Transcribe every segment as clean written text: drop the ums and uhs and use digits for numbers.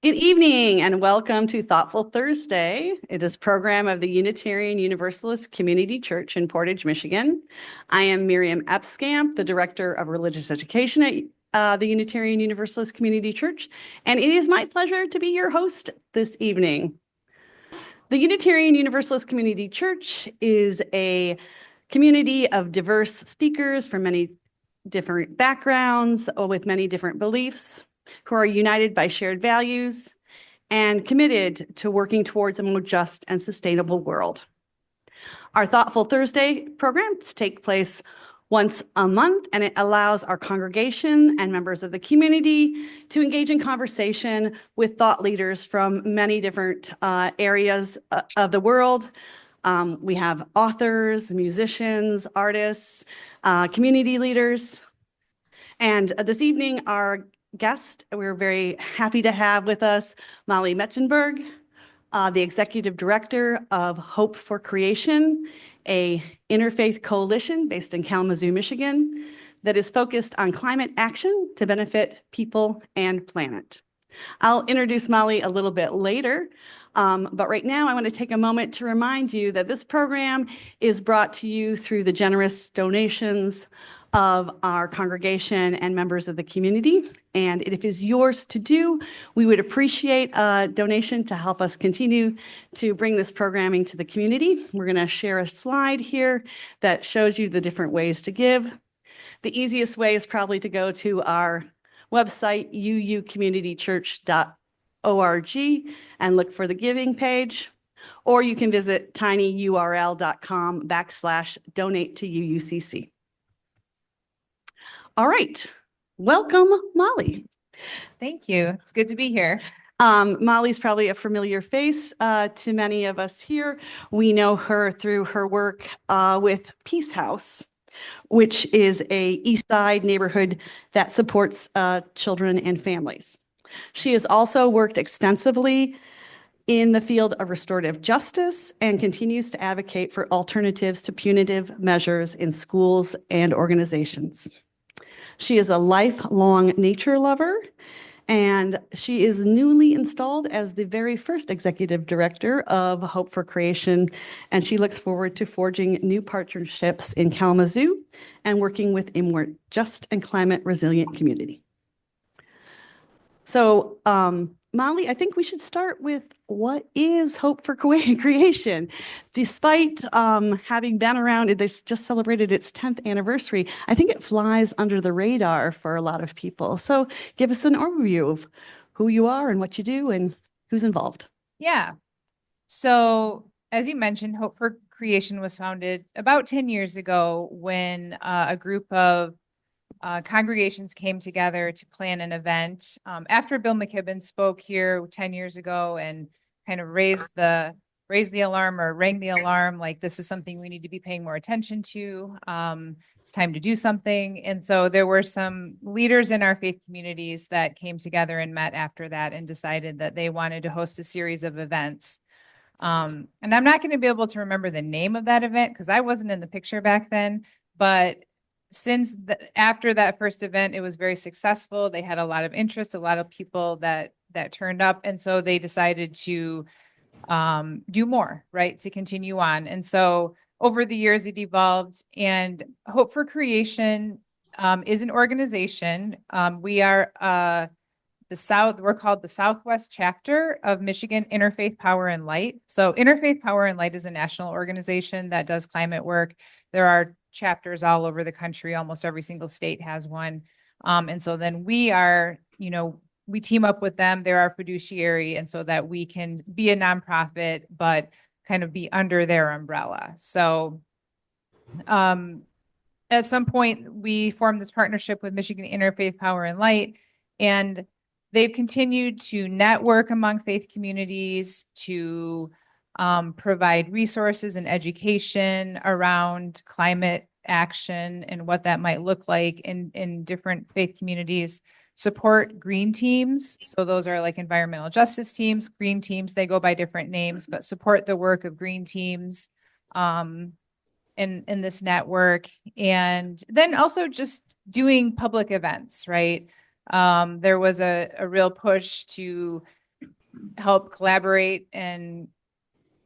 Good evening and welcome to Thoughtful Thursday. It is a program of the Unitarian Universalist Community Church in Portage, Michigan. I am Miriam Epskamp, the Director of Religious Education at the Unitarian Universalist Community Church, and it is my pleasure to be your host this evening. The Unitarian Universalist Community Church is a community of diverse speakers from many different backgrounds with many different beliefs, who are united by shared values and committed to working towards a more just and sustainable world. Our Thoughtful Thursday programs take place once a month, and it allows our congregation and members of the community to engage in conversation with thought leaders from many different areas of the world. We have authors, musicians, artists, community leaders. And this evening, our guest, we're very happy to have with us Molly Mechtenberg, the Executive Director of Hope for Creation, a interfaith coalition based in Kalamazoo, Michigan, that is focused on climate action to benefit people and planet. I'll introduce Molly a little bit later, but right now I want to take a moment to remind you that this program is brought to you through the generous donations of our congregation and members of the community. And if it is yours to do, we would appreciate a donation to help us continue to bring this programming to the community. We're going to share a slide here that shows you the different ways to give. The easiest way is probably to go to our website, uucommunitychurch.org, and look for the giving page. Or you can visit tinyurl.com/donate to UUCC. All right. Welcome, Molly. Thank you. It's good to be here. Molly's probably a familiar face to many of us here. We know her through her work with Peace House, which is a East Side neighborhood that supports children and families. She has also worked extensively in the field of restorative justice and continues to advocate for alternatives to punitive measures in schools and organizations. She is a lifelong nature lover, and she is newly installed as the very first executive director of Hope for Creation, and she looks forward to forging new partnerships in Kalamazoo and working with a more just and climate resilient community. So, Molly, I think we should start with what is Hope for Creation? Despite having been around, it's just celebrated its 10th anniversary. I think it flies under the radar for a lot of people. So give us an overview of who you are and what you do and who's involved. Yeah. So as you mentioned, Hope for Creation was founded about 10 years ago when a group of congregations came together to plan an event after Bill McKibben spoke here 10 years ago and kind of raised the alarm or rang the alarm, like this is something we need to be paying more attention to. It's time to do something. And so there were some leaders in our faith communities that came together and met after that and decided that they wanted to host a series of events. And I'm not going to be able to remember the name of that event because I wasn't in the picture back then, but after that first event, it was very successful. They had a lot of interest, a lot of people that turned up. And so they decided to do more, right? To continue on. And so over the years, it evolved, and Hope for Creation is an organization. We are we're called the Southwest chapter of Michigan Interfaith Power and Light. So Interfaith Power and Light is a national organization that does climate work. There are chapters all over the country. Almost every single state has one. And so then we are, we team up with them. They're our fiduciary. And so that we can be a nonprofit, but kind of be under their umbrella. So at some point, we formed this partnership with Michigan Interfaith Power and Light, and they've continued to network among faith communities to provide resources and education around climate action and what that might look like in different faith communities. Support green teams. So those are like environmental justice teams, green teams, they go by different names, but support the work of green teams in this network. And then also just doing public events, right? There was a real push to help collaborate and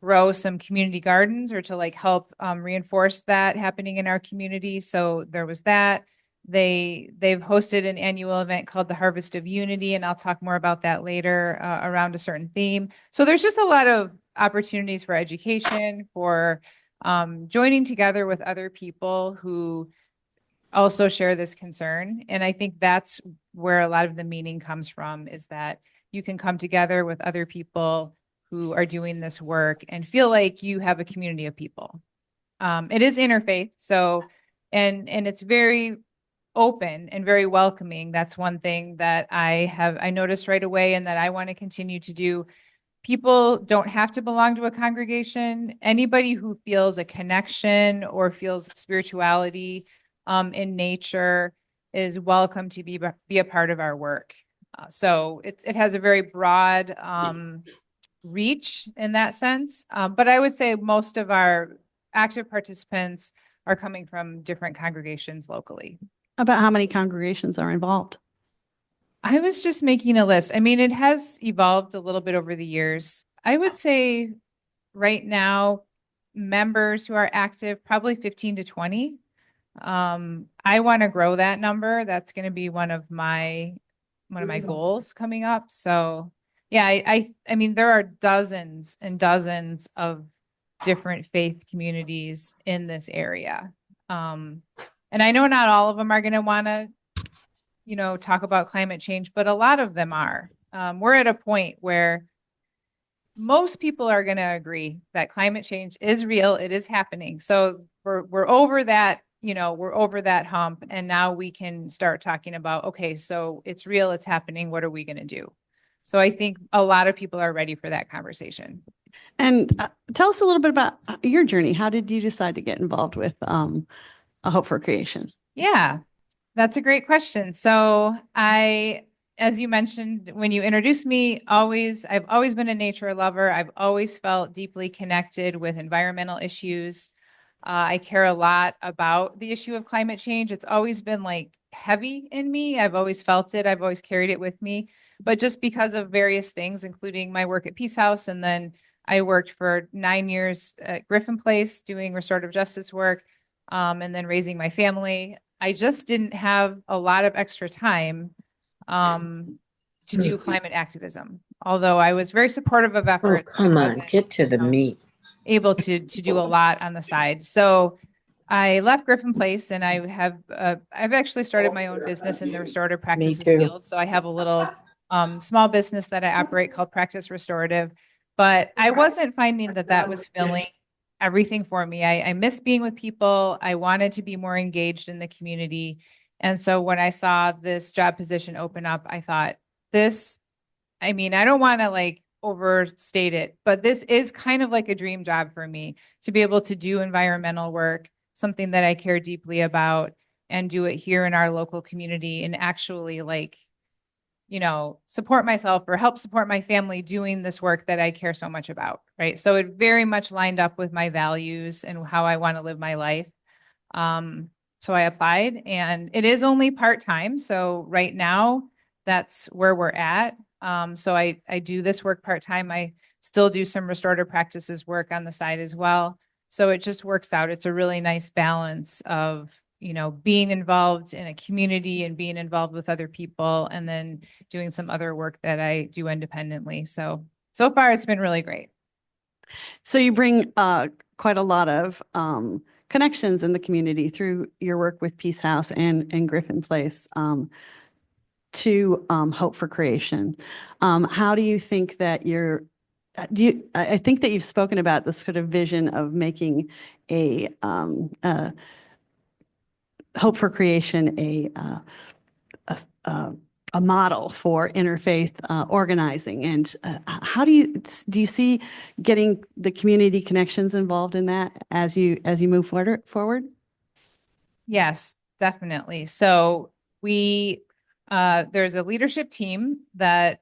grow some community gardens, or to like help reinforce that happening in our community. So there was that. They've hosted an annual event called the Harvest of Unity, and I'll talk more about that later around a certain theme. So there's just a lot of opportunities for education, for joining together with other people who also share this concern. And I think that's where a lot of the meaning comes from, is that you can come together with other people who are doing this work and feel like you have a community of people. It is interfaith, so and it's very open and very welcoming. That's one thing that I noticed right away, and that I want to continue to do. People don't have to belong to a congregation. Anybody who feels a connection or feels spirituality in nature is welcome to be a part of our work. So it has a very broad reach in that sense. But I would say most of our active participants are coming from different congregations locally. About how many congregations are involved? I was just making a list. I mean, it has evolved a little bit over the years. I would say right now, members who are active, probably 15 to 20. I want to grow that number. That's going to be one of my goals coming up. So yeah, I mean, there are dozens and dozens of different faith communities in this area. And I know not all of them are going to want to, talk about climate change, but a lot of them are. We're at a point where most people are going to agree that climate change is real. It is happening. So we're over that, we're over that hump. And now we can start talking about, okay, so it's real, it's happening. What are we going to do? So I think a lot of people are ready for that conversation. And tell us a little bit about your journey. How did you decide to get involved with A Hope for Creation? Yeah, that's a great question. So as you mentioned, when you introduced me, I've always been a nature lover. I've always felt deeply connected with environmental issues. I care a lot about the issue of climate change. It's always been like heavy in me. I've always felt it. I've always carried it with me. But just because of various things, including my work at Peace House, and then I worked for 9 years at Griffin Place doing restorative justice work, and then raising my family. I just didn't have a lot of extra time to do climate activism. Although I was very supportive of Oh, efforts, come on, get to the meat. able to do a lot on the side. So I left Griffin Place, and I've actually started my own business in the restorative practices field. So I have a little small business that I operate called Practice Restorative. But I wasn't finding that was filling everything for me. I miss being with people. I wanted to be more engaged in the community. And so when I saw this job position open up, I thought, I mean, I don't want to like overstate it, but this is kind of like a dream job for me, to be able to do environmental work, something that I care deeply about, and do it here in our local community, and actually like, support myself or help support my family doing this work that I care so much about. Right. So it very much lined up with my values and how I want to live my life. So I applied, and it is only part-time. So right now that's where we're at. So I do this work part-time. I still do some restorative practices work on the side as well. So it just works out. It's a really nice balance of, being involved in a community and being involved with other people, and then doing some other work that I do independently. So far it's been really great. So you bring quite a lot of connections in the community through your work with Peace House and Griffin Place to Hope for Creation. How do you think that I think that you've spoken about this sort of vision of making a Hope for Creation a model for interfaith organizing. And how do you see getting the community connections involved in that as you move forward? Yes, definitely. So there's a leadership team that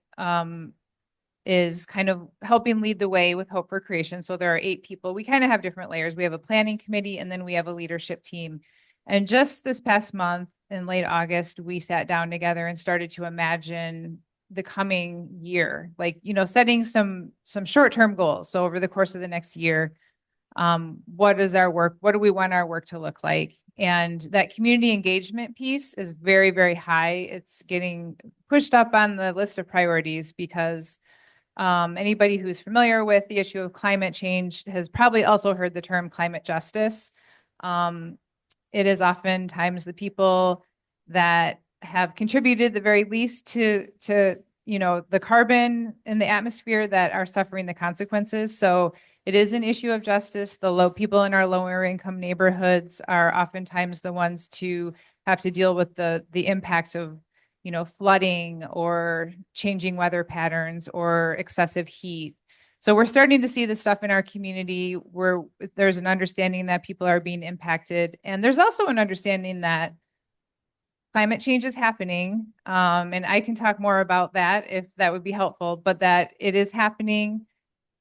is kind of helping lead the way with Hope for Creation. So there are 8 people. We kind of have different layers. We have a planning committee, and then we have a leadership team. And just this past month in late August, we sat down together and started to imagine the coming year, like, setting some short-term goals. So over the course of the next year, what do we want our work to look like? And that community engagement piece is very, very high. It's getting pushed up on the list of priorities because anybody who's familiar with the issue of climate change has probably also heard the term climate justice. It is oftentimes the people that have contributed the very least to the carbon in the atmosphere that are suffering the consequences. So it is an issue of justice. The people in our lower income neighborhoods are oftentimes the ones to have to deal with the impact of flooding or changing weather patterns or excessive heat. So we're starting to see the stuff in our community where there's an understanding that people are being impacted. And there's also an understanding that climate change is happening. And I can talk more about that if that would be helpful, but that it is happening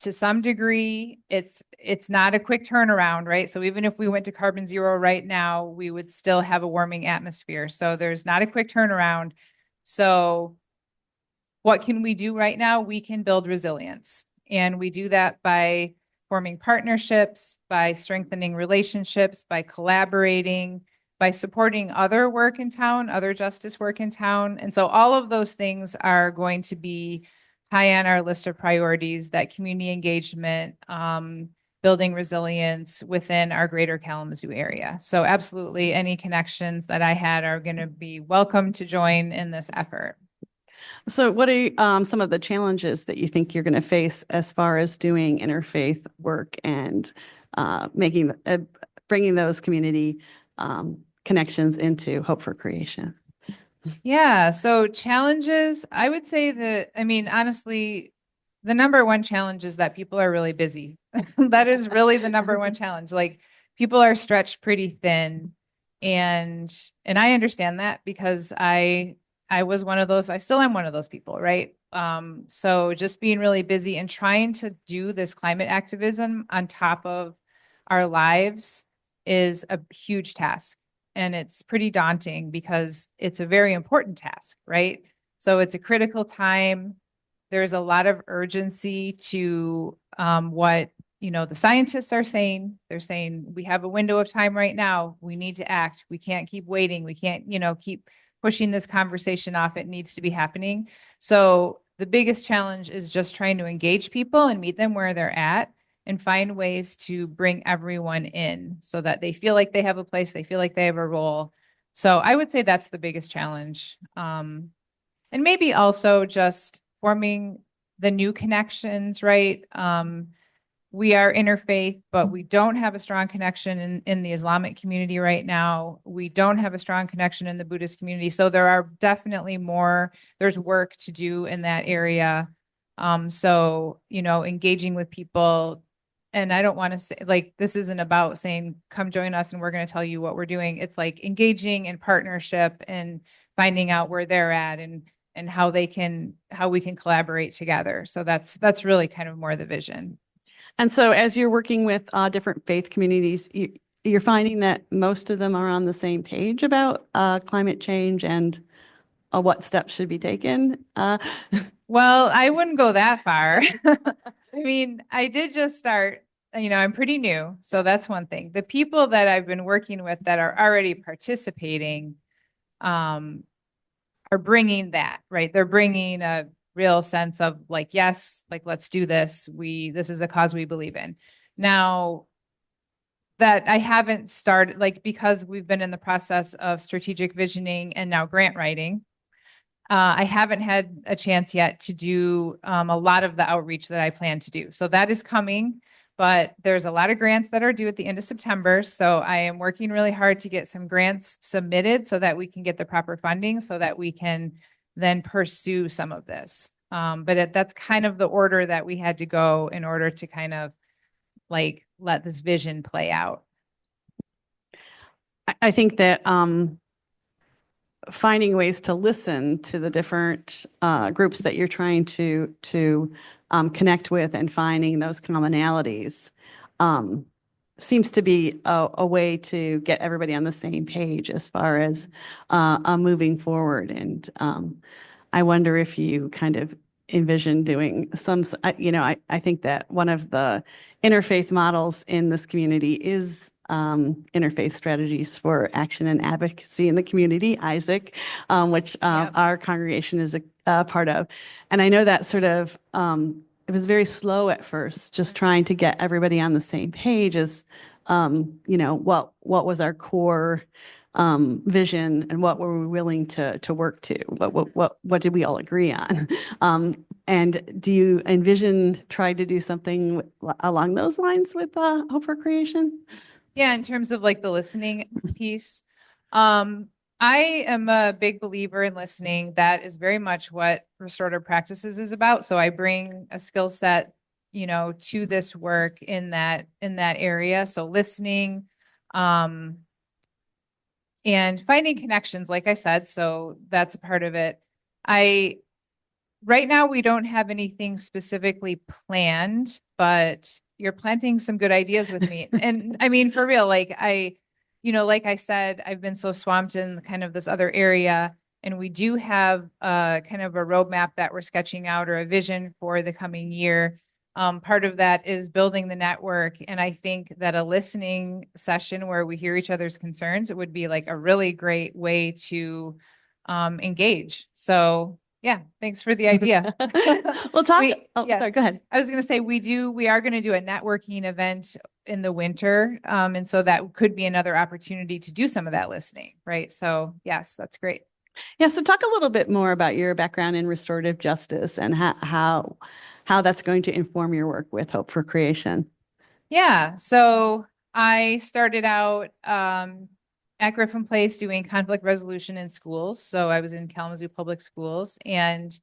to some degree. It's not a quick turnaround, right? So even if we went to carbon zero right now, we would still have a warming atmosphere. So there's not a quick turnaround. So what can we do right now? We can build resilience. And we do that by forming partnerships, by strengthening relationships, by collaborating, by supporting other work in town, other justice work in town. And so all of those things are going to be high on our list of priorities, that community engagement, building resilience within our greater Kalamazoo area. So absolutely any connections that I had are going to be welcome to join in this effort. So what are some of the challenges that you think you're going to face as far as doing interfaith work and bringing those community connections into Hope for Creation? Yeah, so challenges, I would say that, honestly, the number one challenge is that people are really busy. That is really the number one challenge. Like people are stretched pretty thin. And I understand that because I was one of those, I still am one of those people, right? So just being really busy and trying to do this climate activism on top of our lives is a huge task. And it's pretty daunting because it's a very important task, right? So it's a critical time. There's a lot of urgency to what the scientists are saying. They're saying we have a window of time right now. We need to act. We can't keep waiting. We can't, keep pushing this conversation off. It needs to be happening. So the biggest challenge is just trying to engage people and meet them where they're at and find ways to bring everyone in so that they feel like they have a place, they feel like they have a role. So I would say that's the biggest challenge. And maybe also just forming the new connections, right? We are interfaith, but we don't have a strong connection in the Islamic community right now. We don't have a strong connection in the Buddhist community. So there are definitely there's work to do in that area. So, engaging with people. And I don't want to say like, this isn't about saying, come join us and we're going to tell you what we're doing. It's like engaging in partnership and finding out where they're at and how we can collaborate together. So that's really kind of more the vision. And so as you're working with different faith communities, you're finding that most of them are on the same page about climate change and what steps should be taken? Well, I wouldn't go that far. I did just start, I'm pretty new. So that's one thing. The people that I've been working with that are already participating are bringing that, right? They're bringing a real sense of like, yes, like, let's do this. This is a cause we believe in. Now, that I haven't started, like, because we've been in the process of strategic visioning and now grant writing, I haven't had a chance yet to do a lot of the outreach that I plan to do. So that is coming, but there's a lot of grants that are due at the end of September. So I am working really hard to get some grants submitted so that we can get the proper funding so that we can then pursue some of this. But that's kind of the order that we had to go in order to kind of like let this vision play out. I think that finding ways to listen to the different groups that you're trying to connect with and finding those commonalities seems to be a way to get everybody on the same page as far as moving forward. And I wonder if you kind of envision doing I think that one of the interfaith models in this community is interfaith strategies for action and advocacy in the community, Isaac, which Yep. our congregation is a part of. And I know that sort of, it was very slow at first, just trying to get everybody on the same page as, what was our core vision and what were we willing to work to? What did we all agree on? And do you envision try to do something along those lines with Hope for Creation? Yeah, in terms of like the listening piece, I am a big believer in listening. That is very much what restorative practices is about. So I bring a skill set, to this work in that area. So listening, and finding connections, like I said. So that's a part of it. Right now we don't have anything specifically planned, but you're planting some good ideas with me. And I mean, for real, like I said, I've been so swamped in kind of this other area, and we do have kind of a roadmap that we're sketching out, or a vision for the coming year. Part of that is building the network. And I think that a listening session where we hear each other's concerns, it would be like a really great way to engage. So yeah, thanks for the idea. We'll talk. Sorry, go ahead. I was going to say we are going to do a networking event in the winter. And so that could be another opportunity to do some of that listening, right? So yes, that's great. Yeah, so talk a little bit more about your background in restorative justice and how that's going to inform your work with Hope for Creation. Yeah, so I started out at Griffin Place doing conflict resolution in schools. So I was in Kalamazoo Public Schools, and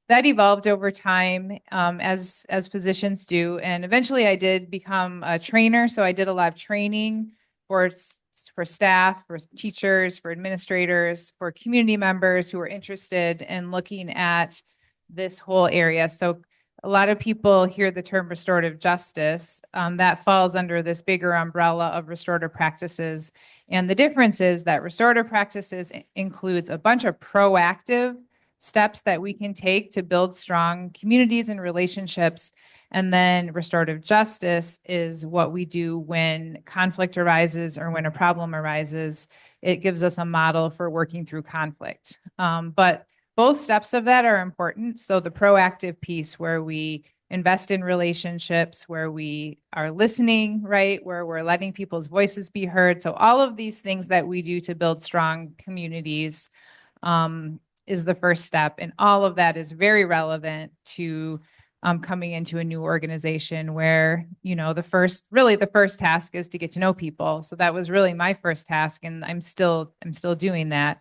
that evolved over time, as positions do. And eventually I did become a trainer. So I did a lot of training for staff, for teachers, for administrators, for community members who are interested in looking at this whole area. So a lot of people hear the term restorative justice. That falls under this bigger umbrella of restorative practices. And the difference is that restorative practices includes a bunch of proactive steps that we can take to build strong communities and relationships. And then restorative justice is what we do when conflict arises or when a problem arises. It gives us a model for working through conflict. But both steps of that are important. So the proactive piece, where we invest in relationships, where we are listening, right? Where we're letting people's voices be heard. So all of these things that we do to build strong communities is the first step. And all of that is very relevant to coming into a new organization where, the first task is to get to know people. So that was really my first task. And I'm still doing that.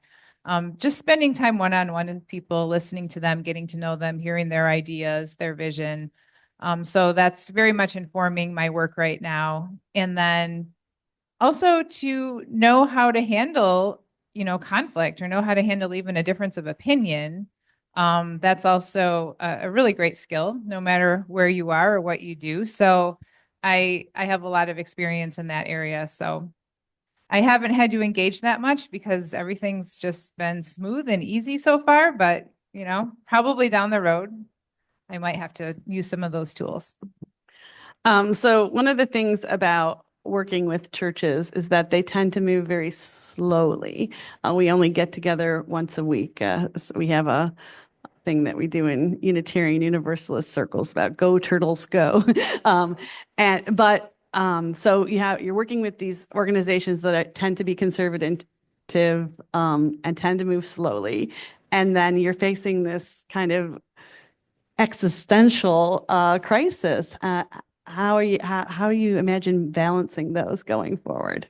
Just spending time one-on-one with people, listening to them, getting to know them, hearing their ideas, their vision. So that's very much informing my work right now. And then also to know how to handle, conflict, or know how to handle even a difference of opinion. That's also a really great skill, no matter where you are or what you do. So I have a lot of experience in that area. So I haven't had to engage that much because everything's just been smooth and easy so far, but probably down the road, I might have to use some of those tools. So one of the things about working with churches is that they tend to move very slowly. We only get together once a week. So we have a thing that we do in Unitarian Universalist circles about go turtles go. So you're working with these organizations that tend to be conservative and tend to move slowly. And then you're facing this kind of existential crisis. How do you imagine balancing those going forward?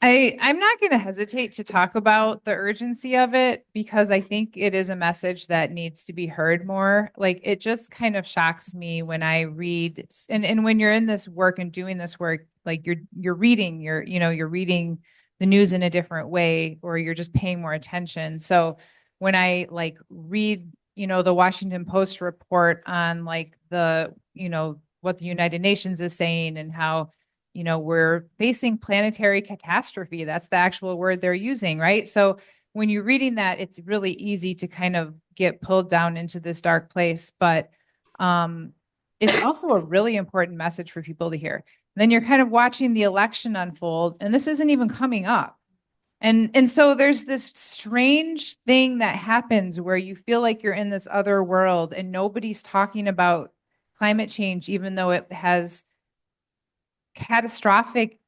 I'm not going to hesitate to talk about the urgency of it, because I think it is a message that needs to be heard more. Like, it just kind of shocks me when I read, and when you're in this work and doing this work, like you're reading, you're reading the news in a different way, or you're just paying more attention. So when I read, the Washington Post report on what the United Nations is saying, and how we're facing planetary catastrophe. That's the actual word they're using, right? So when you're reading that, it's really easy to kind of get pulled down into this dark place. But it's also a really important message for people to hear. Then you're kind of watching the election unfold, and this isn't even coming up. And so there's this strange thing that happens where you feel like you're in this other world and nobody's talking about climate change, even though it has catastrophic,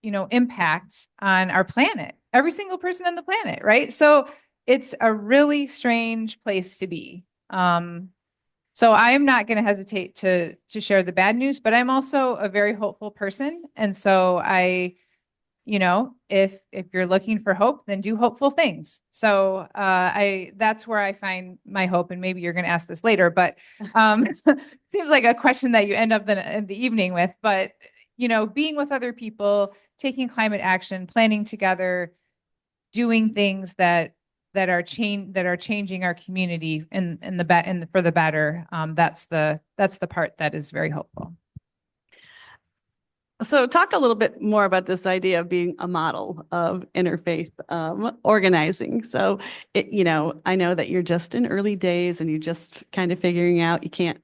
impact on our planet, every single person on the planet, right? So it's a really strange place to be. So I am not going to hesitate to share the bad news, but I'm also a very hopeful person. And so if you're looking for hope, then do hopeful things. So that's where I find my hope. And maybe you're going to ask this later, but seems like a question that you end up in the evening with. But being with other people, taking climate action, planning together, doing things that are changing our community for the better. That's the part that is very hopeful. So talk a little bit more about this idea of being a model of interfaith organizing. So, I know that you're just in early days and you're just kind of figuring out you can't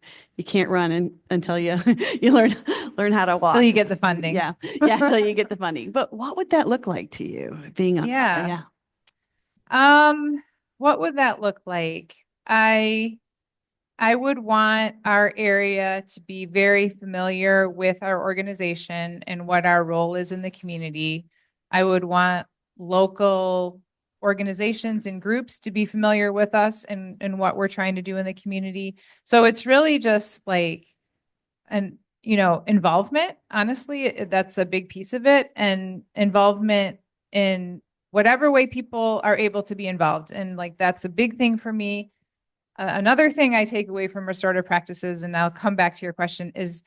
run until you you learn how to walk. Until you get the funding. Yeah, until you get the funding. But what would that look like to you being yeah. What would that look like? I would want our area to be very familiar with our organization and what our role is in the community. I would want local organizations and groups to be familiar with us and what we're trying to do in the community. So it's really just like involvement. Honestly, that's a big piece of it, and involvement in whatever way people are able to be involved. And like, that's a big thing for me. Another thing I take away from restorative practices, and I'll come back to your question, is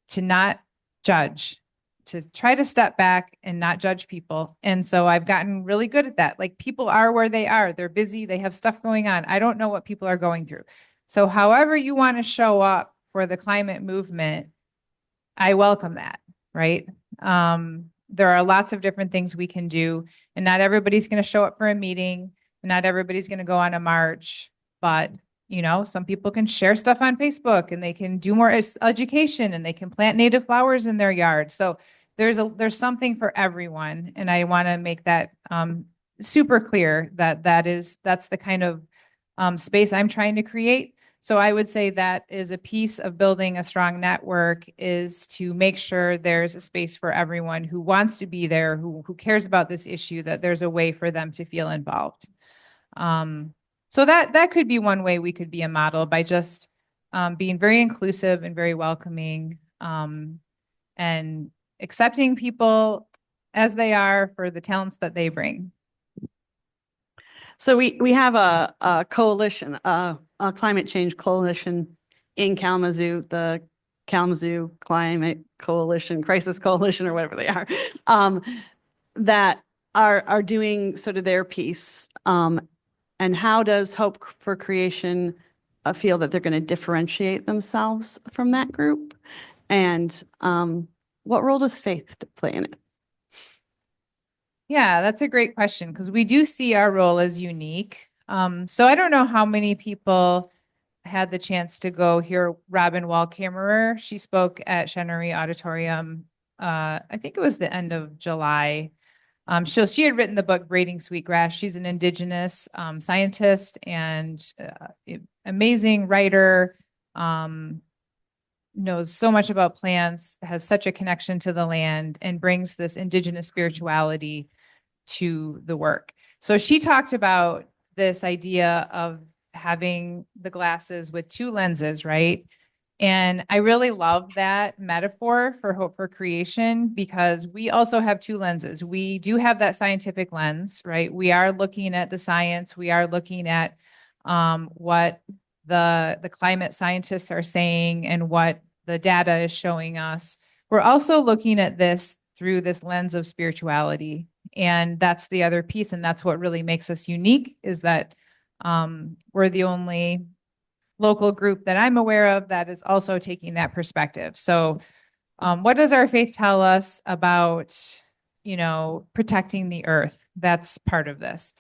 to not judge, to try to step back and not judge people. And so I've gotten really good at that. Like, people are where they are. They're busy. They have stuff going on. I don't know what people are going through. So however you want to show up for the climate movement, I welcome that, right? There are lots of different things we can do, and not everybody's going to show up for a meeting. Not everybody's going to go on a march, but some people can share stuff on Facebook, and they can do more education, and they can plant native flowers in their yard. So there's something for everyone. And I want to make that super clear that's the kind of space I'm trying to create. So I would say that is a piece of building a strong network, is to make sure there's a space for everyone who wants to be there, who cares about this issue, that there's a way for them to feel involved. So that could be one way we could be a model, by just being very inclusive and very welcoming, and accepting people as they are for the talents that they bring. So we have a coalition, a climate change coalition in Kalamazoo, the Kalamazoo Climate Coalition, Crisis Coalition, or whatever they are, that are doing sort of their piece. And how does Hope for Creation feel that they're going to differentiate themselves from that group? And what role does faith play in it? Yeah, that's a great question, because we do see our role as unique. So I don't know how many people had the chance to go hear Robin Wall-Kammerer. She spoke at Chenery Auditorium. I think it was the end of July. She had written the book Braiding Sweetgrass. She's an Indigenous scientist and amazing writer, knows so much about plants, has such a connection to the land, and brings this Indigenous spirituality to the work. So she talked about this idea of having the glasses with two lenses, right? And I really love that metaphor for Hope for Creation, because we also have two lenses. We do have that scientific lens, right? We are looking at the science. We are looking at what the climate scientists are saying and what the data is showing us. We're also looking at this through this lens of spirituality. And that's the other piece. And that's what really makes us unique, is that we're the only local group that I'm aware of that is also taking that perspective. So what does our faith tell us about, protecting the earth? That's part of this.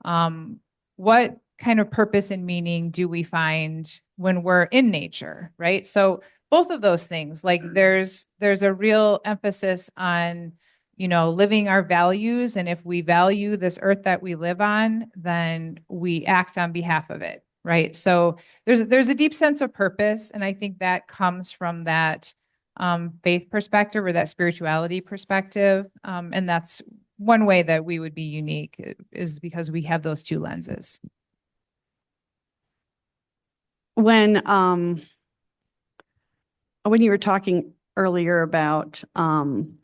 What kind of purpose and meaning do we find when we're in nature, right? So both of those things, like there's a real emphasis on, living our values. And if we value this earth that we live on, then we act on behalf of it, right? So there's a deep sense of purpose. And I think that comes from that faith perspective or that spirituality perspective. And that's one way that we would be unique is because we have those two lenses. When you were talking earlier about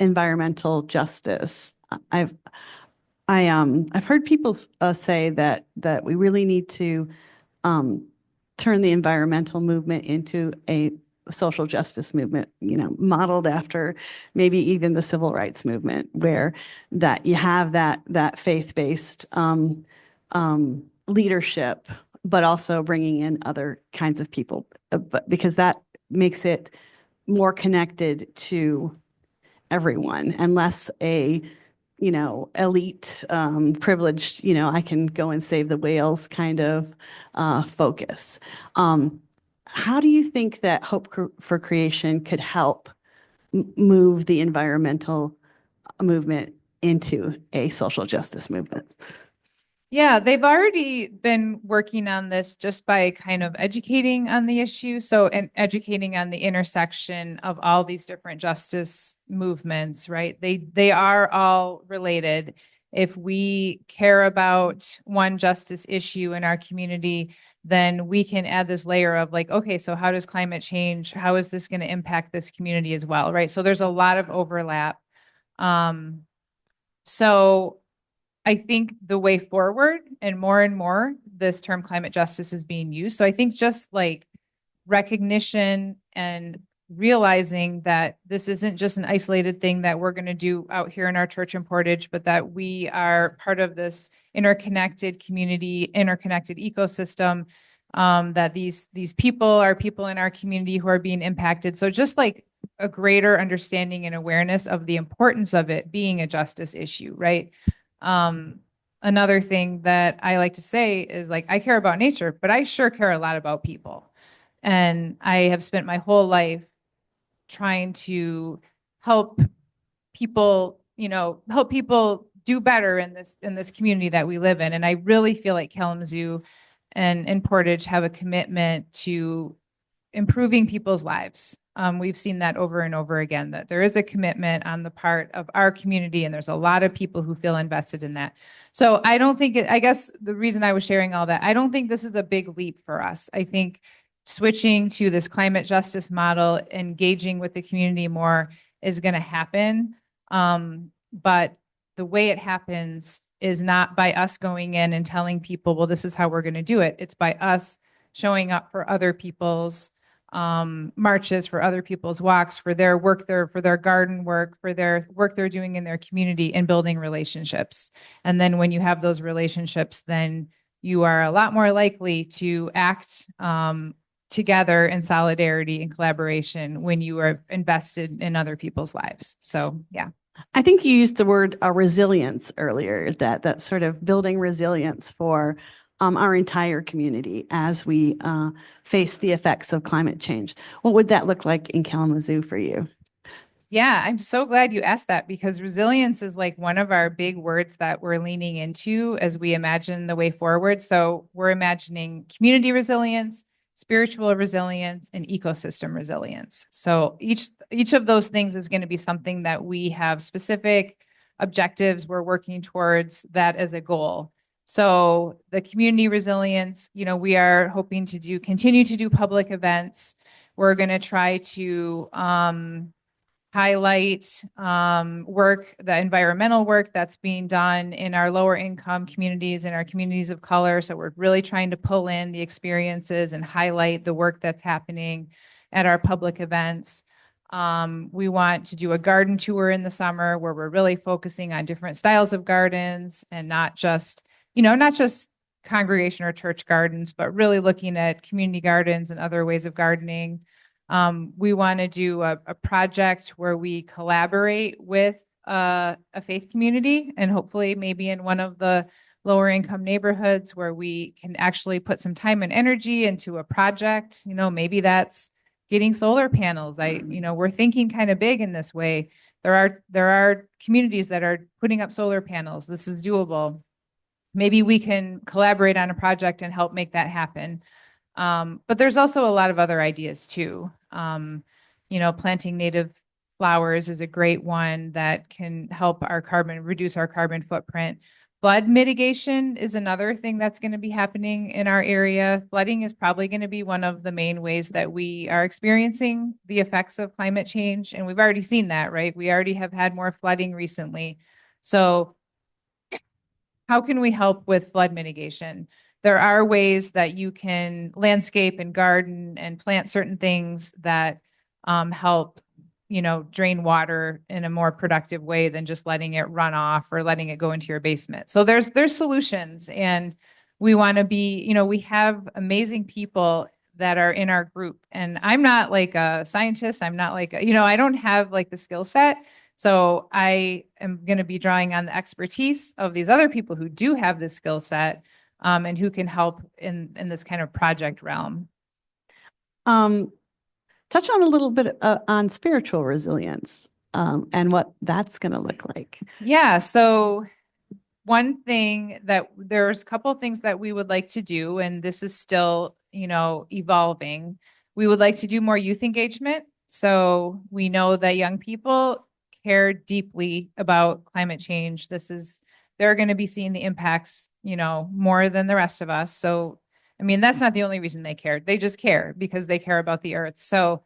environmental justice, I've heard people say that we really need to turn the environmental movement into a social justice movement, modeled after maybe even the civil rights movement, where that you have that faith-based leadership, but also bringing in other kinds of people, because that makes it more connected to everyone and less a elite, privileged, I can go and save the whales kind of focus. How do you think that Hope for Creation could help move the environmental movement into a social justice movement? Yeah, they've already been working on this just by kind of educating on the issue. So, and educating on the intersection of all these different justice movements, right? They are all related. If we care about one justice issue in our community, then we can add this layer of like, okay, so how does climate change, how is this going to impact this community as well, right? So there's a lot of overlap. So I think the way forward and more this term climate justice is being used. So I think just like recognition and realizing that this isn't just an isolated thing that we're going to do out here in our church in Portage, but that we are part of this interconnected community, interconnected ecosystem, that these people are people in our community who are being impacted. So just like a greater understanding and awareness of the importance of it being a justice issue, right? Another thing that I like to say is like, I care about nature, but I sure care a lot about people. And I have spent my whole life trying to help people, help people do better in this community that we live in. And I really feel like Kalamazoo and Portage have a commitment to improving people's lives. We've seen that over and over again, that there is a commitment on the part of our community, and there's a lot of people who feel invested in that. So I don't think I guess the reason I was sharing all that, I don't think this is a big leap for us. I think switching to this climate justice model, engaging with the community more is going to happen. But the way it happens is not by us going in and telling people, well, this is how we're going to do it. It's by us showing up for other people's marches, for other people's walks, for their work, for their garden work, for their work they're doing in their community, and building relationships. And then when you have those relationships, then you are a lot more likely to act together in solidarity and collaboration when you are invested in other people's lives. So, yeah. I think you used the word resilience earlier, that sort of building resilience for our entire community as we face the effects of climate change. What would that look like in Kalamazoo for you? Yeah, I'm so glad you asked that, because resilience is like one of our big words that we're leaning into as we imagine the way forward. So we're imagining community resilience, spiritual resilience, and ecosystem resilience. So each of those things is going to be something that we have specific objectives we're working towards that as a goal. So the community resilience, we are hoping to continue to do public events. We're going to try to highlight the environmental work that's being done in our lower income communities and our communities of color. So we're really trying to pull in the experiences and highlight the work that's happening at our public events. We want to do a garden tour in the summer where we're really focusing on different styles of gardens, and not just congregation or church gardens, but really looking at community gardens and other ways of gardening. We want to do a project where we collaborate with a faith community, and hopefully maybe in one of the lower income neighborhoods where we can actually put some time and energy into a project. Maybe that's getting solar panels. We're thinking kind of big in this way. There are communities that are putting up solar panels. This is doable. Maybe we can collaborate on a project and help make that happen. But there's also a lot of other ideas too. Planting native flowers is a great one that can help reduce our carbon footprint. Flood mitigation is another thing that's going to be happening in our area. Flooding is probably going to be one of the main ways that we are experiencing the effects of climate change. And we've already seen that, right? We already have had more flooding recently. So how can we help with flood mitigation? There are ways that you can landscape and garden and plant certain things that help, drain water in a more productive way than just letting it run off or letting it go into your basement. So there's solutions, and we want to be, we have amazing people that are in our group. And I'm not like a scientist. I'm not like, I don't have like the skill set. So I am going to be drawing on the expertise of these other people who do have this skill set, and who can help in this kind of project realm. Touch on a little bit on spiritual resilience, and what that's going to look like. Yeah. So one thing that there's a couple of things that we would like to do, and this is still, evolving. We would like to do more youth engagement. So we know that young people care deeply about climate change. They're going to be seeing the impacts, more than the rest of us. So, I mean, that's not the only reason they care. They just care because they care about the earth. So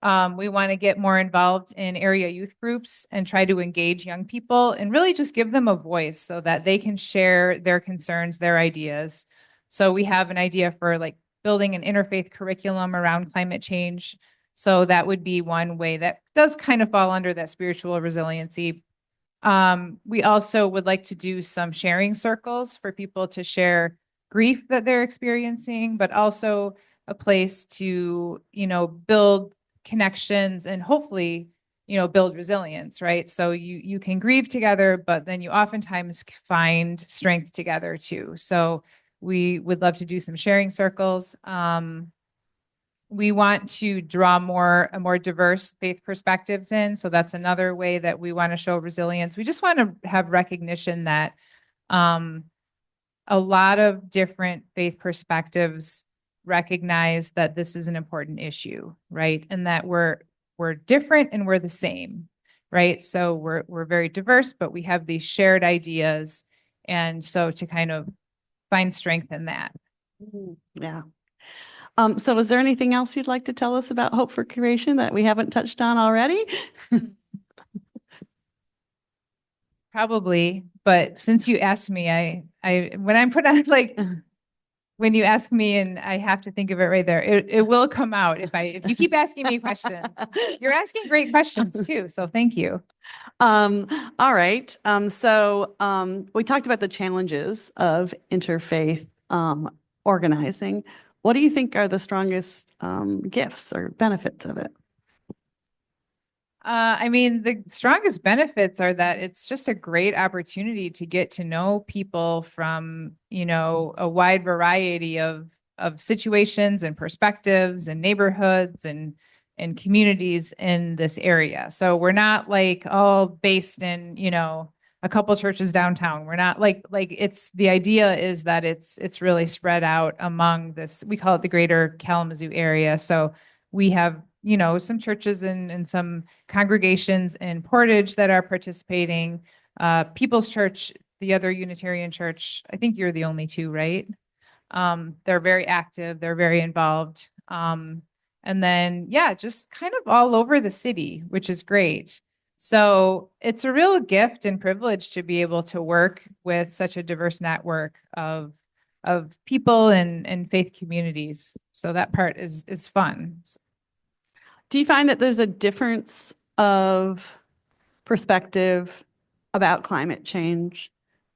we want to get more involved in area youth groups and try to engage young people and really just give them a voice so that they can share their concerns, their ideas. So we have an idea for like building an interfaith curriculum around climate change. So that would be one way that does kind of fall under that spiritual resiliency. We also would like to do some sharing circles for people to share grief that they're experiencing, but also a place to, build connections and hopefully, build resilience, right? So you can grieve together, but then you oftentimes find strength together too. So we would love to do some sharing circles. We want to draw a more diverse faith perspectives in. So that's another way that we want to show resilience. We just want to have recognition that a lot of different faith perspectives recognize that this is an important issue, right? And that we're different and we're the same, right? So we're very diverse, but we have these shared ideas. And so to kind of find strength in that. Yeah. So is there anything else you'd like to tell us about Hope for Creation that we haven't touched on already? Probably, but since you asked me, I when I'm put on like when you ask me and I have to think of it right there, it will come out if you keep asking me questions. You're asking great questions too, so thank you. All right. So we talked about the challenges of interfaith organizing. What do you think are the strongest gifts or benefits of it? I mean, the strongest benefits are that it's just a great opportunity to get to know people from, a wide variety of situations and perspectives and neighborhoods and communities in this area. So we're not like all based in, a couple churches downtown. We're not like it's the idea is that it's really spread out among this. We call it the greater Kalamazoo area. So we have some churches and some congregations in Portage that are participating. People's Church, the other Unitarian church, I think you're the only two, right? They're very active. They're very involved. And then, yeah, just kind of all over the city, which is great. So it's a real gift and privilege to be able to work with such a diverse network of people and faith communities. So that part is fun. Do you find that there's a difference of perspective about climate change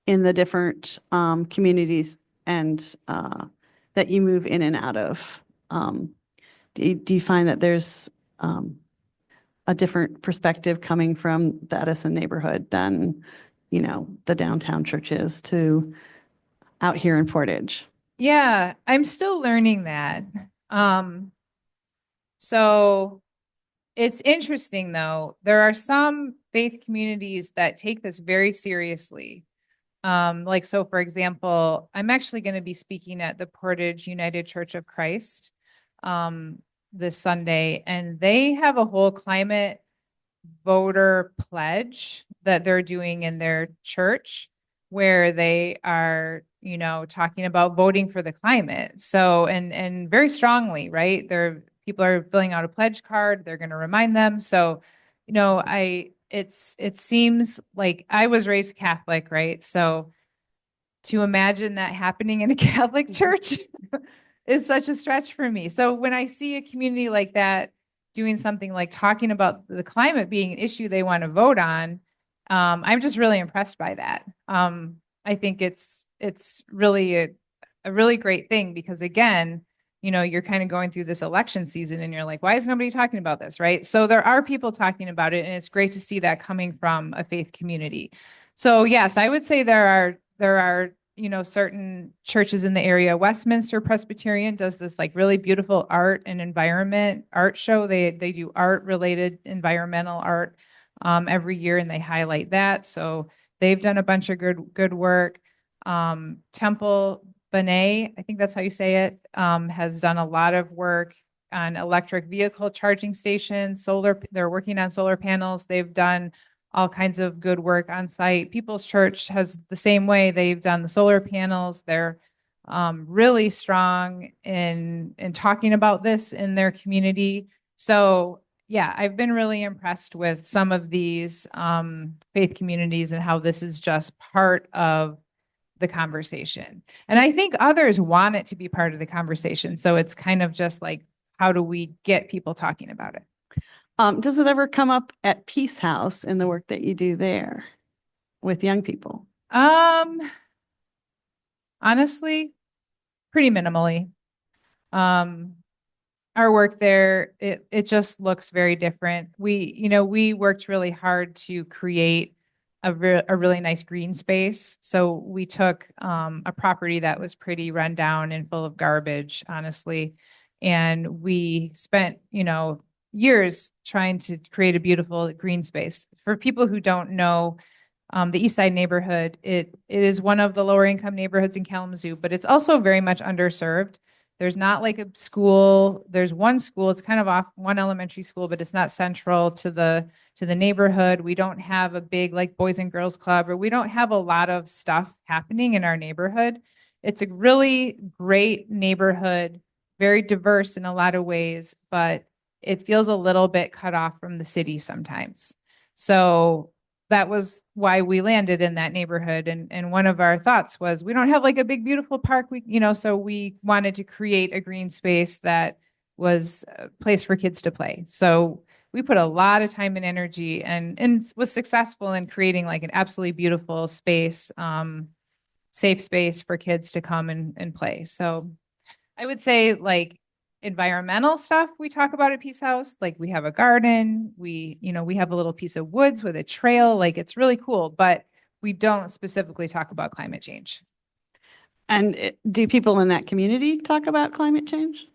in the different communities and that you move in and out of? Do you find that there's a different perspective coming from the Edison neighborhood than, the downtown churches to out here in Portage? Yeah, I'm still learning that. So it's interesting though. There are some faith communities that take this very seriously. Like, so for example, I'm actually going to be speaking at the Portage United Church of Christ this Sunday, and they have a whole climate voter pledge that they're doing in their church where they are, talking about voting for the climate. So, and very strongly, right? People are filling out a pledge card. They're going to remind them. So, it seems like I was raised Catholic, right? So to imagine that happening in a Catholic church is such a stretch for me. So when I see a community like that doing something like talking about the climate being an issue they want to vote on, I'm just really impressed by that. I think it's really a really great thing because again, you're kind of going through this election season and you're like, why is nobody talking about this, right? So there are people talking about it, and it's great to see that coming from a faith community. So yes, I would say there are certain churches in the area. Westminster Presbyterian does this like really beautiful art and environment art show. They do art related environmental art every year, and they highlight that. So they've done a bunch of good work. Temple Benet, I think that's how you say it, has done a lot of work on electric vehicle charging stations, solar. They're working on solar panels. They've done all kinds of good work on site. People's Church has the same way. They've done the solar panels. They're really strong in talking about this in their community. So yeah, I've been really impressed with some of these faith communities and how this is just part of the conversation. And I think others want it to be part of the conversation. So it's kind of just like, how do we get people talking about it? Does it ever come up at Peace House in the work that you do there with young people? Honestly, pretty minimally. Our work there, it just looks very different. We worked really hard to create a really nice green space. So we took a property that was pretty run down and full of garbage, honestly, and we spent, years trying to create a beautiful green space. For people who don't know, the East Side neighborhood, it is one of the lower income neighborhoods in Kalamazoo, but it's also very much underserved. There's not like a school. There's one school. It's kind of off, one elementary school, but it's not central to the neighborhood. We don't have a big like Boys and Girls Club, or we don't have a lot of stuff happening in our neighborhood. It's a really great neighborhood, very diverse in a lot of ways, but it feels a little bit cut off from the city sometimes. So that was why we landed in that neighborhood. And one of our thoughts was, we don't have like a big, beautiful park. So we wanted to create a green space that was a place for kids to play. So we put a lot of time and energy and was successful in creating like an absolutely beautiful space, safe space for kids to come and play. So I would say like environmental stuff we talk about at Peace House. Like we have a garden, we have a little piece of woods with a trail. Like it's really cool, but we don't specifically talk about climate change. And do people in that community talk about climate change?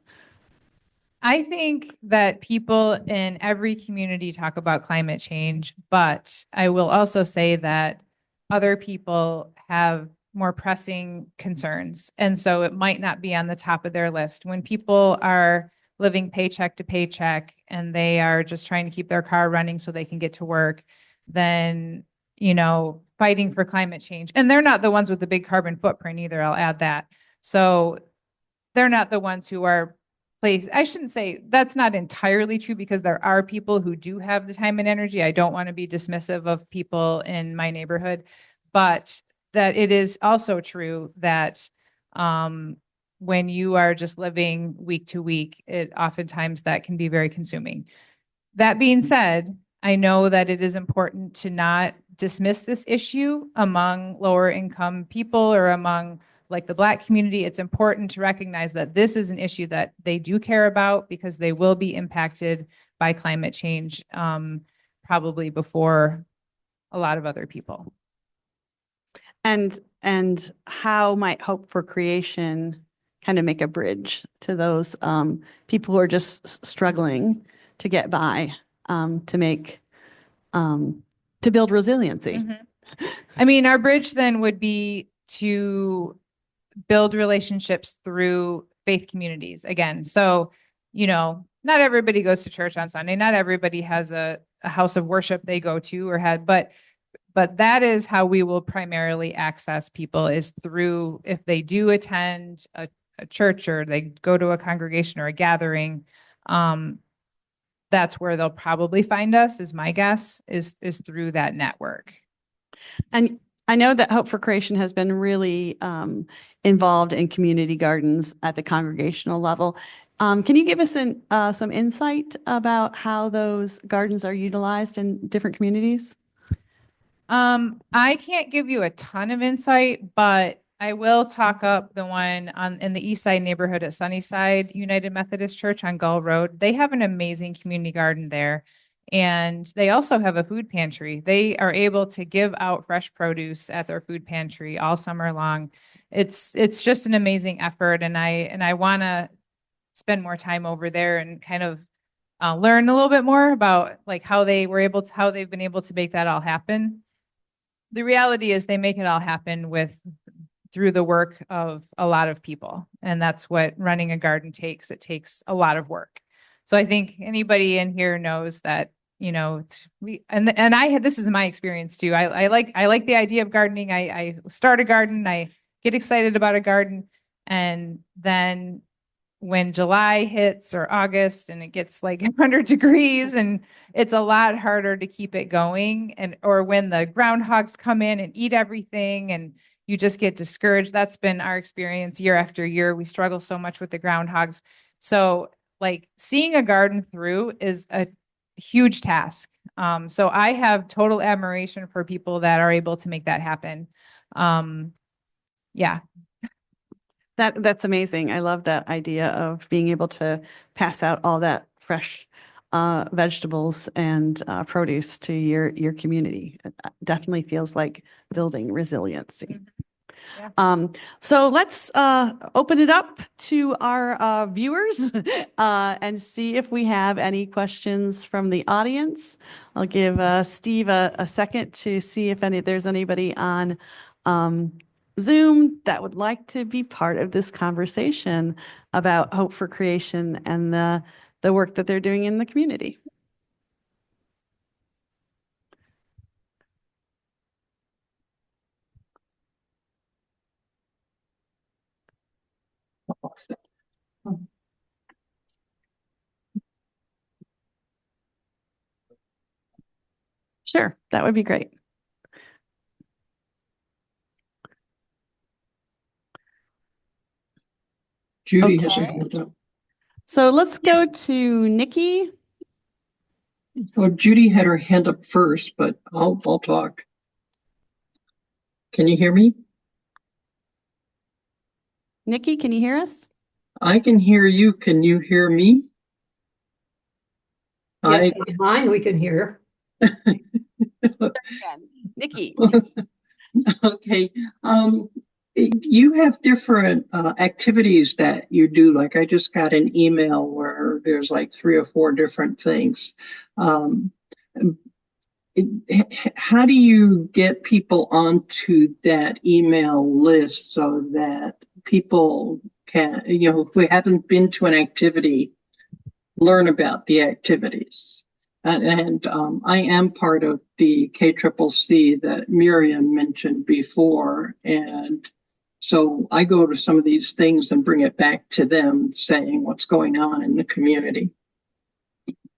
I think that people in every community talk about climate change, but I will also say that other people have more pressing concerns. And so it might not be on the top of their list. When people are living paycheck to paycheck and they are just trying to keep their car running so they can get to work, then, fighting for climate change. And they're not the ones with the big carbon footprint either, I'll add that. So they're not the ones who are I shouldn't say that's not entirely true, because there are people who do have the time and energy. I don't want to be dismissive of people in my neighborhood, but that it is also true that when you are just living week to week, it oftentimes that can be very consuming. That being said, I know that it is important to not dismiss this issue among lower income people or among like the Black community. It's important to recognize that this is an issue that they do care about, because they will be impacted by climate change probably before a lot of other people. And And how might Hope for Creation kind of make a bridge to those people who are just struggling to get by, to make, to build resiliency? Mm-hmm. I mean, our bridge then would be to build relationships through faith communities again. So, not everybody goes to church on Sunday. Not everybody has a house of worship they go to or had, but that is how we will primarily access people, is through, if they do attend a church or they go to a congregation or a gathering, that's where they'll probably find us, is my guess, is through that network. And I know that Hope for Creation has been really involved in community gardens at the congregational level. Can you give us some insight about how those gardens are utilized in different communities? I can't give you a ton of insight, but I will talk up the one in the East Side neighborhood at Sunnyside United Methodist Church on Gull Road. They have an amazing community garden there. And they also have a food pantry. They are able to give out fresh produce at their food pantry all summer long. It's just an amazing effort. And I want to spend more time over there and kind of learn a little bit more about like how they've been able to make that all happen. The reality is they make it all happen through the work of a lot of people. And that's what running a garden takes. It takes a lot of work. So I think anybody in here knows that, this is my experience too. I like the idea of gardening. I start a garden, I get excited about a garden. And then when July hits or August and it gets like 100 degrees and it's a lot harder to keep it going, or when the groundhogs come in and eat everything and you just get discouraged. That's been our experience year after year. We struggle so much with the groundhogs. So like seeing a garden through is a huge task. So I have total admiration for people that are able to make that happen. Yeah. That's amazing. I love that idea of being able to pass out all that fresh vegetables and produce to your community. It definitely feels like building resiliency. Yeah. So let's open it up to our viewers and see if we have any questions from the audience. I'll give Steve a second to see if there's anybody on Zoom that would like to be part of this conversation about Hope for Creation and the work that they're doing in the community. Sure, that would be great. Judy has her hand up. So let's go to Nikki. Oh, Judy had her hand up first, but I'll talk. Can you hear me? Nikki, can you hear us? I can hear you. Can you hear me? Yes, mine we can hear. Nikki. Okay. You have different activities that you do. Like I just got an email where there's like 3 or 4 different things. How do you get people onto that email list so that people can, if we haven't been to an activity, learn about the activities? And I am part of the KCCC that Miriam mentioned before. And so I go to some of these things and bring it back to them, saying what's going on in the community.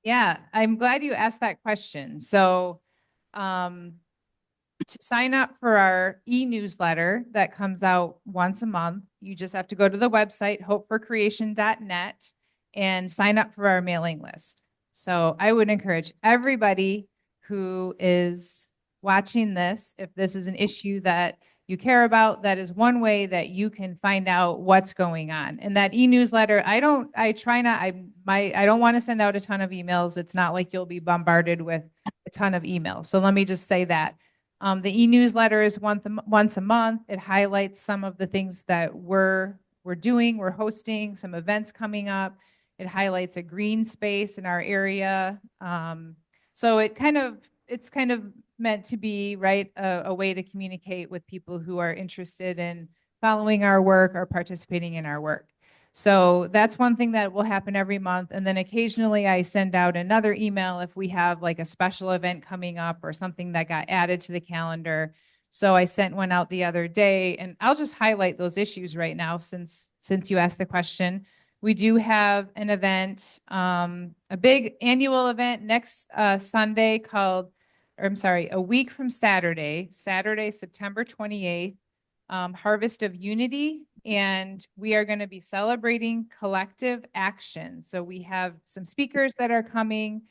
Yeah, I'm glad you asked that question. So to sign up for our e-newsletter that comes out once a month, you just have to go to the website, hopeforcreation.net, and sign up for our mailing list. So I would encourage everybody who is watching this, if this is an issue that you care about, that is one way that you can find out what's going on. And that e-newsletter, I don't want to send out a ton of emails. It's not like you'll be bombarded with a ton of emails. So let me just say that. The e-newsletter is once a month. It highlights some of the things that we're doing. We're hosting some events coming up. It highlights a green space in our area. So it's kind of meant to be, right, a way to communicate with people who are interested in following our work or participating in our work. So that's one thing that will happen every month. And then occasionally I send out another email if we have like a special event coming up or something that got added to the calendar. So I sent one out the other day, and I'll just highlight those issues right now since you asked the question. We do have an event, a big annual event next Sunday called, or I'm sorry, a week from Saturday, September 28th, Harvest of Unity. And we are going to be celebrating collective action. So we have some speakers that are coming.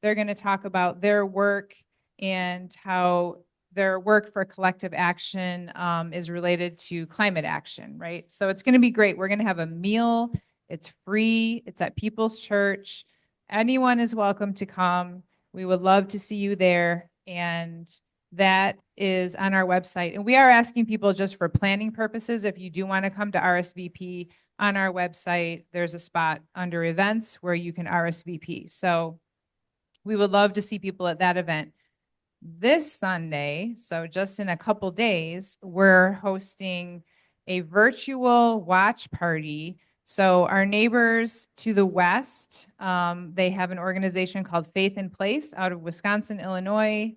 They're going to talk about their work and how their work for collective action is related to climate action, right? So it's going to be great. We're going to have a meal. It's free. It's at People's Church. Anyone is welcome to come. We would love to see you there. And that is on our website. And we are asking people just for planning purposes. If you do want to come to RSVP on our website, there's a spot under events where you can RSVP. So we would love to see people at that event. This Sunday, so just in a couple days, we're hosting a virtual watch party. So our neighbors to the west, they have an organization called Faith in Place out of Wisconsin, Illinois,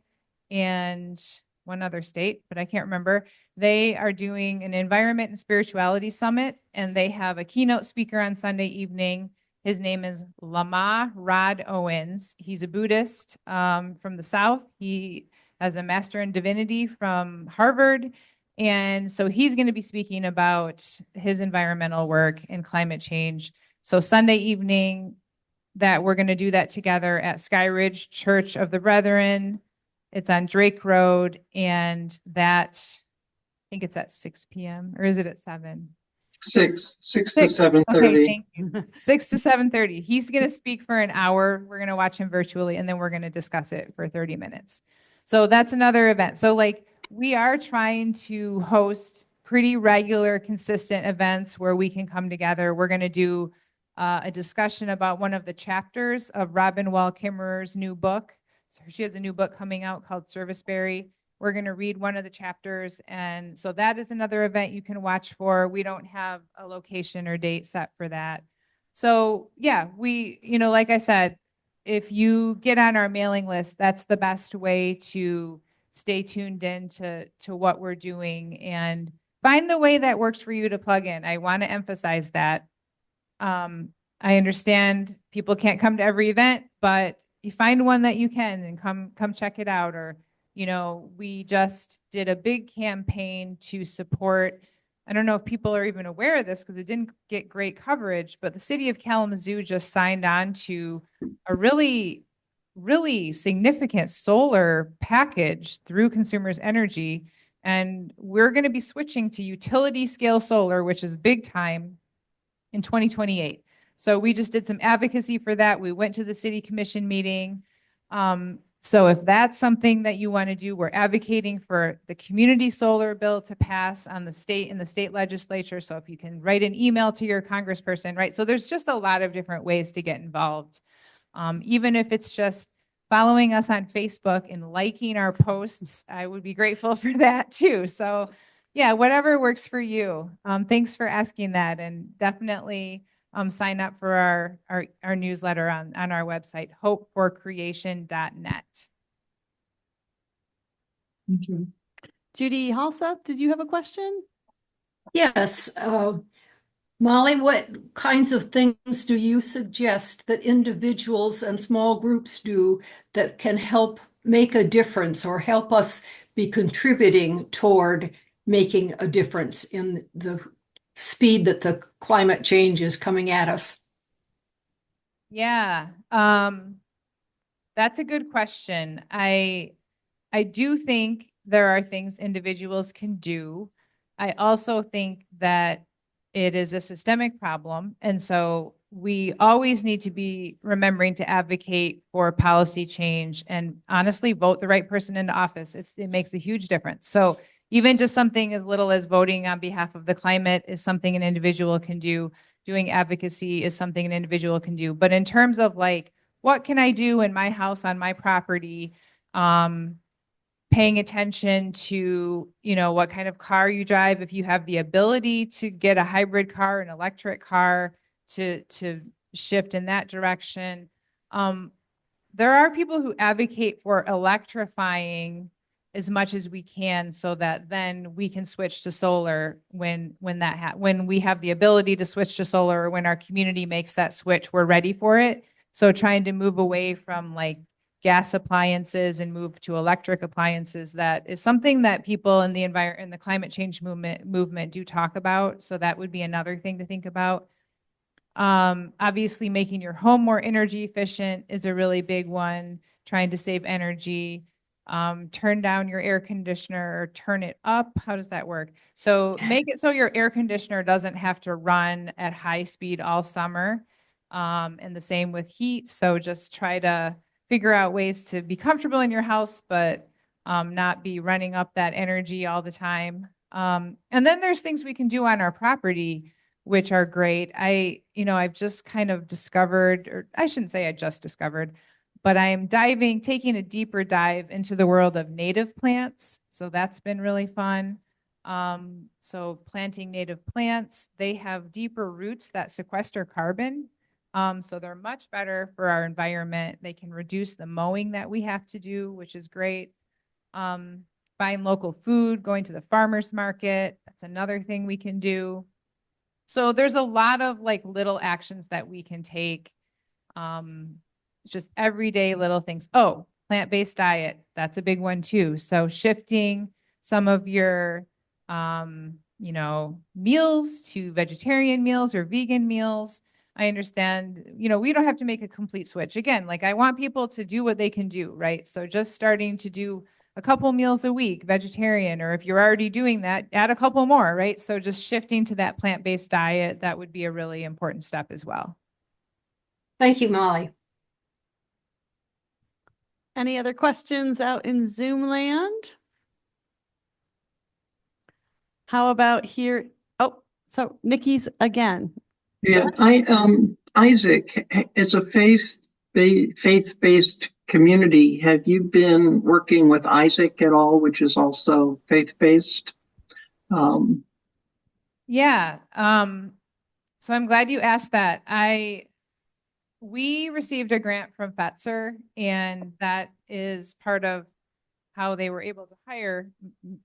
and one other state, but I can't remember. They are doing an environment and spirituality summit, and they have a keynote speaker on Sunday evening. His name is Lama Rod Owens. He's a Buddhist from the South. He has a master in divinity from Harvard. And so he's going to be speaking about his environmental work and climate change. So Sunday evening, that we're going to do that together at Sky Ridge Church of the Brethren. It's on Drake Road, and that, I think it's at 6 p.m. or is it at 7? 6 to 6. 7:30. Okay, thank you. 6 to 7:30. He's going to speak for an hour. We're going to watch him virtually, and then we're going to discuss it for 30 minutes. So that's another event. So like we are trying to host pretty regular, consistent events where we can come together. We're going to do a discussion about one of the chapters of Robin Wall Kimmerer's new book. So she has a new book coming out called Serviceberry. We're going to read one of the chapters. And so that is another event you can watch for. We don't have a location or date set for that. So yeah, we, like I said, if you get on our mailing list, that's the best way to stay tuned in to what we're doing and find the way that works for you to plug in. I want to emphasize that. I understand people can't come to every event, but you find one that you can and come check it out. Or we just did a big campaign to support, I don't know if people are even aware of this because it didn't get great coverage, but the city of Kalamazoo just signed on to a really, really significant solar package through Consumers Energy. And we're going to be switching to utility scale solar, which is big time, in 2028. So we just did some advocacy for that. We went to the city commission meeting. So if that's something that you want to do, we're advocating for the community solar bill to pass on the state in the state legislature. So if you can write an email to your congressperson, right? So there's just a lot of different ways to get involved. Even if it's just following us on Facebook and liking our posts, I would be grateful for that too. So yeah, whatever works for you. Thanks for asking that, and definitely sign up for our newsletter on our website, hopeforcreation.net. Thank you. Judy Halseth, did you have a question? Yes. Molly, what kinds of things do you suggest that individuals and small groups do that can help make a difference or help us be contributing toward making a difference in the speed that the climate change is coming at us? Yeah, that's a good question. I do think there are things individuals can do. I also think that it is a systemic problem. And so we always need to be remembering to advocate for policy change and honestly vote the right person into office. It makes a huge difference. So even just something as little as voting on behalf of the climate is something an individual can do. Doing advocacy is something an individual can do. But in terms of like, what can I do in my house on my property? Paying attention to, what kind of car you drive, if you have the ability to get a hybrid car, an electric car, to shift in that direction. There are people who advocate for electrifying as much as we can so that then we can switch to solar when we have the ability to switch to solar, or when our community makes that switch, we're ready for it. So trying to move away from like gas appliances and move to electric appliances, that is something that people in the climate change movement do talk about. So that would be another thing to think about. Obviously, making your home more energy efficient is a really big one. Trying to save energy. Turn down your air conditioner or turn it up. How does that work? So make it so your air conditioner doesn't have to run at high speed all summer. And the same with heat. So just try to figure out ways to be comfortable in your house, but not be running up that energy all the time. And then there's things we can do on our property, which are great. I've just kind of discovered, or I shouldn't say I just discovered, but I am taking a deeper dive into the world of native plants. So that's been really fun. So planting native plants, they have deeper roots that sequester carbon. So they're much better for our environment. They can reduce the mowing that we have to do, which is great. Buying local food, going to the farmer's market, that's another thing we can do. So there's a lot of like little actions that we can take. Just everyday little things. Oh, plant-based diet, that's a big one too. So shifting some of your meals to vegetarian meals or vegan meals. I understand, we don't have to make a complete switch. Again, like I want people to do what they can do, right? So just starting to do a couple meals a week, vegetarian, or if you're already doing that, add a couple more, right? So just shifting to that plant-based diet, that would be a really important step as well. Thank you, Molly. Any other questions out in Zoom land? How about here? Oh, so Nikki's again. Yeah, Isaac, as a faith-based community, have you been working with Isaac at all, which is also faith-based? Yeah. So I'm glad you asked that. We received a grant from Fetzer, and that is part of how they were able to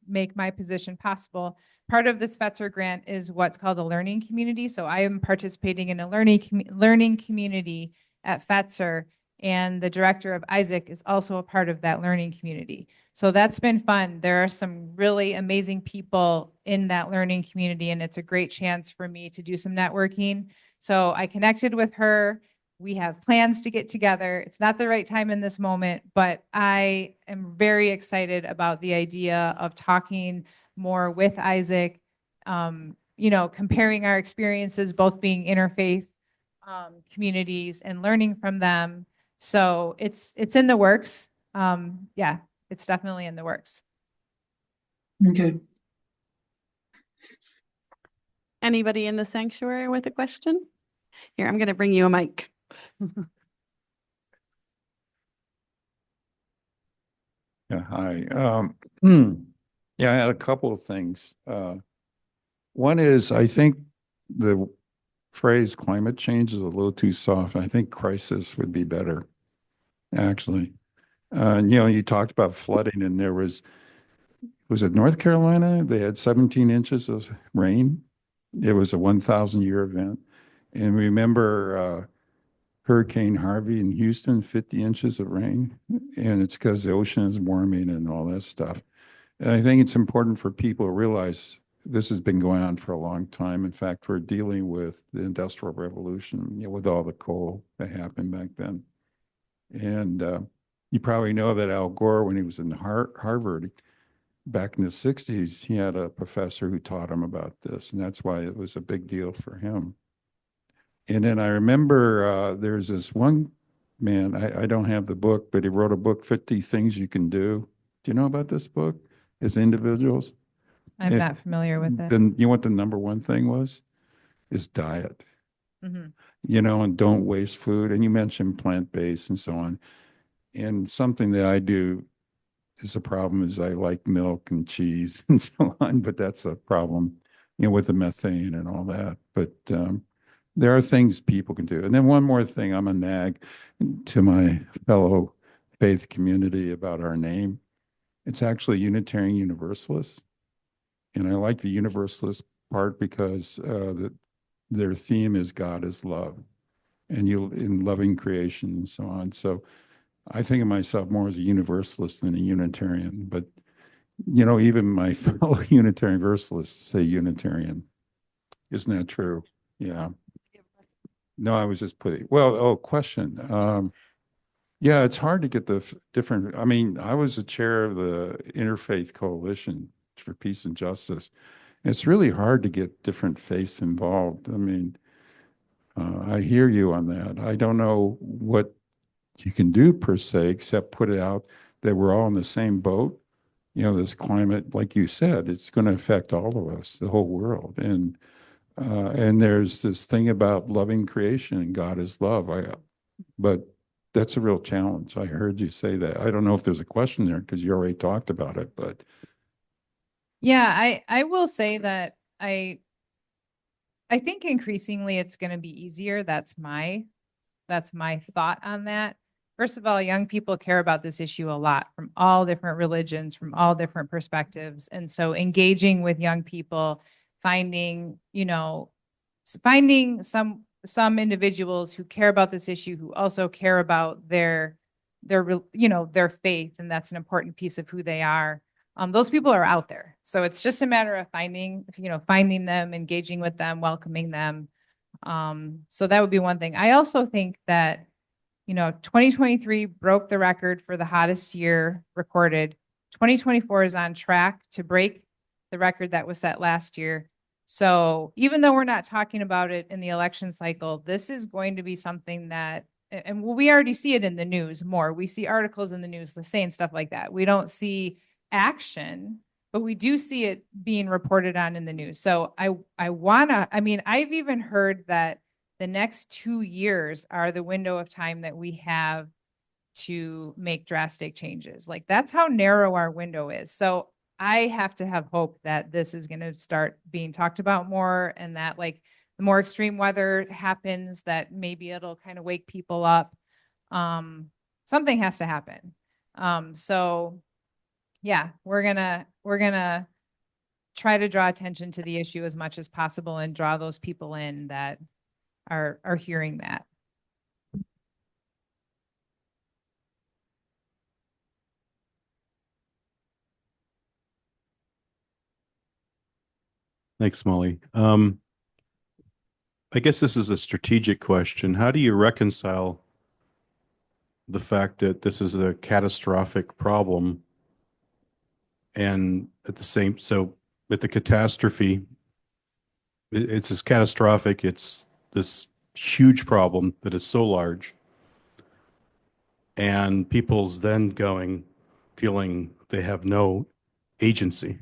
make my position possible. Part of this Fetzer grant is what's called a learning community. So I am participating in a learning community at Fetzer, and the director of Isaac is also a part of that learning community. So that's been fun. There are some really amazing people in that learning community, and it's a great chance for me to do some networking. So I connected with her. We have plans to get together. It's not the right time in this moment, but I am very excited about the idea of talking more with Isaac, comparing our experiences, both being interfaith communities and learning from them. So it's in the works. Yeah, it's definitely in the works. Okay. Anybody in the sanctuary with a question? Here, I'm going to bring you a mic. Yeah, hi. Yeah, I had a couple of things. One is, I think the phrase climate change is a little too soft. I think crisis would be better, actually. You talked about flooding, and was it North Carolina? They had 17 inches of rain. It was a 1,000-year event. And remember Hurricane Harvey in Houston, 50 inches of rain. And it's because the ocean is warming and all that stuff. And I think it's important for people to realize this has been going on for a long time. In fact, we're dealing with the Industrial Revolution, with all the coal that happened back then. And you probably know that Al Gore, when he was in Harvard back in the 60s, he had a professor who taught him about this. And that's why it was a big deal for him. And then I remember there's this one man, I don't have the book, but he wrote a book, 50 Things You Can Do. Do you know about this book as individuals? I'm It- not familiar with it. Then you know what the number one thing was? Is diet. Mhm. And don't waste food. And you mentioned plant-based and so on. And something that I do is a problem is I like milk and cheese and so on, but that's a problem, with the methane and all that. But there are things people can do. And then one more thing, I'm a nag to my fellow faith community about our name. It's actually Unitarian Universalist. And I like the Universalist part because their theme is God is love and you in loving creation and so on. So I think of myself more as a universalist than a Unitarian, but even my fellow Unitarian Universalists say Unitarian. Isn't that true? Yeah. No, I was just putting, question. Yeah, it's hard to get the different, I mean, I was the chair of the Interfaith Coalition for Peace and Justice. It's really hard to get different faiths involved. I mean, I hear you on that. I don't know what you can do per se, except put it out that we're all in the same boat. This climate, like you said, it's going to affect all of us, the whole world. And there's this thing about loving creation and God is love. But that's a real challenge. I heard you say that. I don't know if there's a question there because you already talked about it, but Yeah, I will say that I think increasingly it's going to be easier. That's my thought on that. First of all, young people care about this issue a lot from all different religions, from all different perspectives. And so engaging with young people, finding some individuals who care about this issue, who also care about their faith, and that's an important piece of who they are. Those people are out there. So it's just a matter of finding them, engaging with them, welcoming them. So that would be one thing. I also think that 2023 broke the record for the hottest year recorded. 2024 is on track to break the record that was set last year. So even though we're not talking about it in the election cycle, this is going to be something that, and we already see it in the news more. We see articles in the news saying stuff like that. We don't see action, but we do see it being reported on in the news. So I've even heard that the next 2 years are the window of time that we have to make drastic changes. Like that's how narrow our window is. So I have to have hope that this is going to start being talked about more, and that like the more extreme weather happens, that maybe it'll kind of wake people up. Something has to happen. So yeah, we're gonna try to draw attention to the issue as much as possible and draw those people in that are hearing that. Thanks, Molly. I guess this is a strategic question. How do you reconcile the fact that this is a catastrophic problem and with the catastrophe, it's as catastrophic, it's this huge problem that is so large, and people's then feeling they have no agency.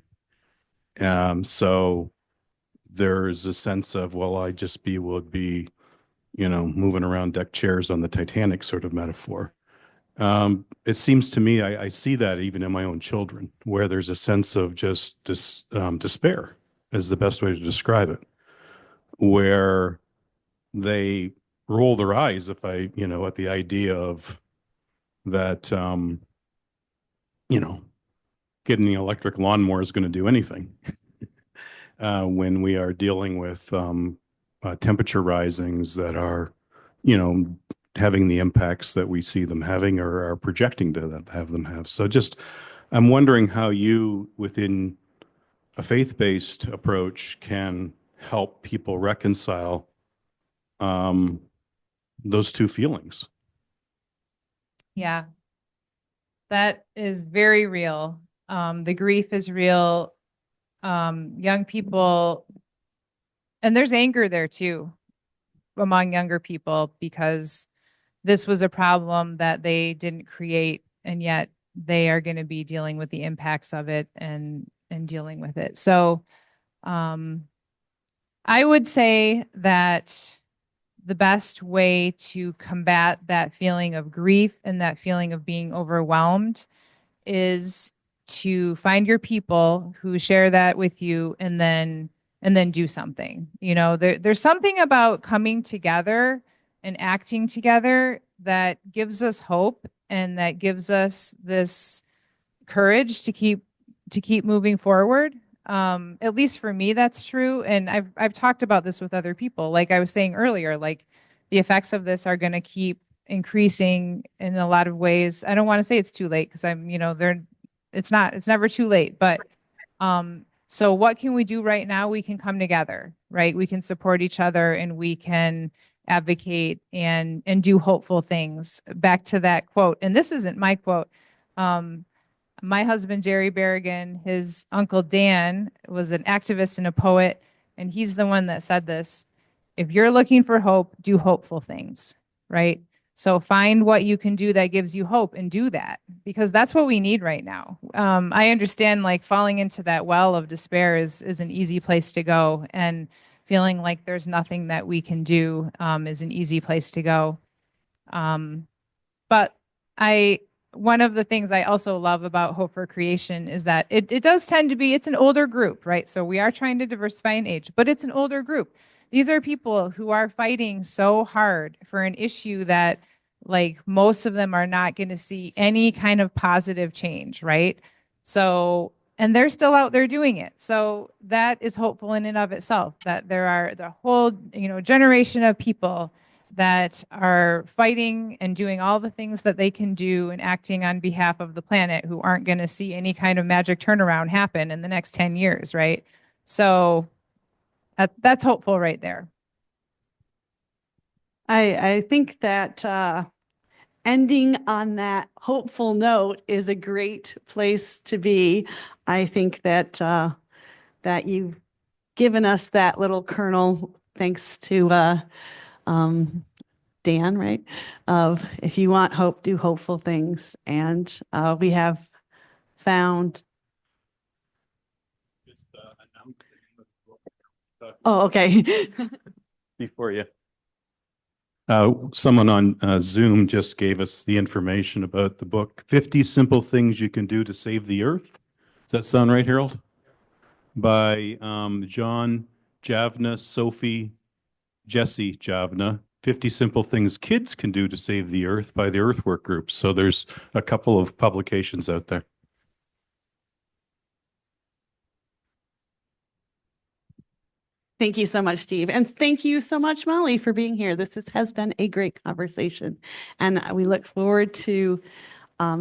So there's a sense of, well, would be, moving around deck chairs on the Titanic sort of metaphor. It seems to me, I see that even in my own children, where there's a sense of just despair is the best way to describe it, where they roll their eyes at the idea of that, getting the electric lawnmower is going to do anything. When we are dealing with temperature risings that are, having the impacts that we see them having or are projecting to have them have. So I'm wondering how you, within a faith-based approach, can help people reconcile those two feelings. Yeah, that is very real. The grief is real. Young people, and there's anger there too, among younger people because this was a problem that they didn't create, and yet they are going to be dealing with the impacts of it and dealing with it. So I would say that the best way to combat that feeling of grief and that feeling of being overwhelmed is to find your people who share that with you and then do something. You know, there's something about coming together and acting together that gives us hope and that gives us this courage to keep moving forward. At least for me, that's true. And I've talked about this with other people. Like I was saying earlier, like the effects of this are going to keep increasing in a lot of ways. I don't want to say it's too late because it's never too late. But so what can we do right now? We can come together, right? We can support each other and we can advocate and do hopeful things. Back to that quote, and this isn't my quote. My husband, Jerry Berrigan, his uncle Dan was an activist and a poet, and he's the one that said this. If you're looking for hope, do hopeful things, right? So find what you can do that gives you hope and do that, because that's what we need right now. I understand like falling into that well of despair is an easy place to go, and feeling like there's nothing that we can do is an easy place to go. But one of the things I also love about Hope for Creation is that it does tend to be, it's an older group, right? So we are trying to diversify in age, but it's an older group. These are people who are fighting so hard for an issue that like most of them are not going to see any kind of positive change, right? So, and they're still out there doing it. So that is hopeful in and of itself, that there are the whole, generation of people that are fighting and doing all the things that they can do and acting on behalf of the planet, who aren't going to see any kind of magic turnaround happen in the next 10 years, right? So that's hopeful right there. I think that ending on that hopeful note is a great place to be. I think that that you've given us that little kernel, thanks to Dan, right? Of if you want hope, do hopeful things. And we have found. Oh, okay. Before you. Someone on Zoom just gave us the information about the book, 50 Simple Things You Can Do to Save the Earth. Does that sound right, Harold? By John Javna, Sophie, Jesse Javna. 50 Simple Things Kids Can Do to Save the Earth by the Earthwork Group. So there's a couple of publications out there. Thank you so much, Steve. And thank you so much, Molly, for being here. This has been a great conversation. And we look forward to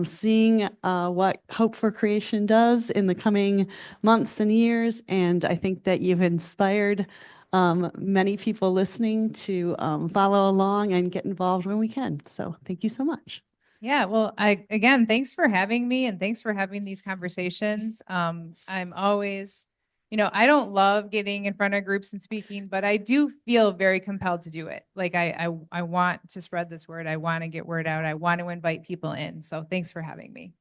seeing what Hope for Creation does in the coming months and years. And I think that you've inspired many people listening to follow along and get involved when we can. So thank you so much. Yeah, well, again, thanks for having me and thanks for having these conversations. I'm always, I don't love getting in front of groups and speaking, but I do feel very compelled to do it. Like I want to spread this word. I want to get word out. I want to invite people in. So thanks for having me.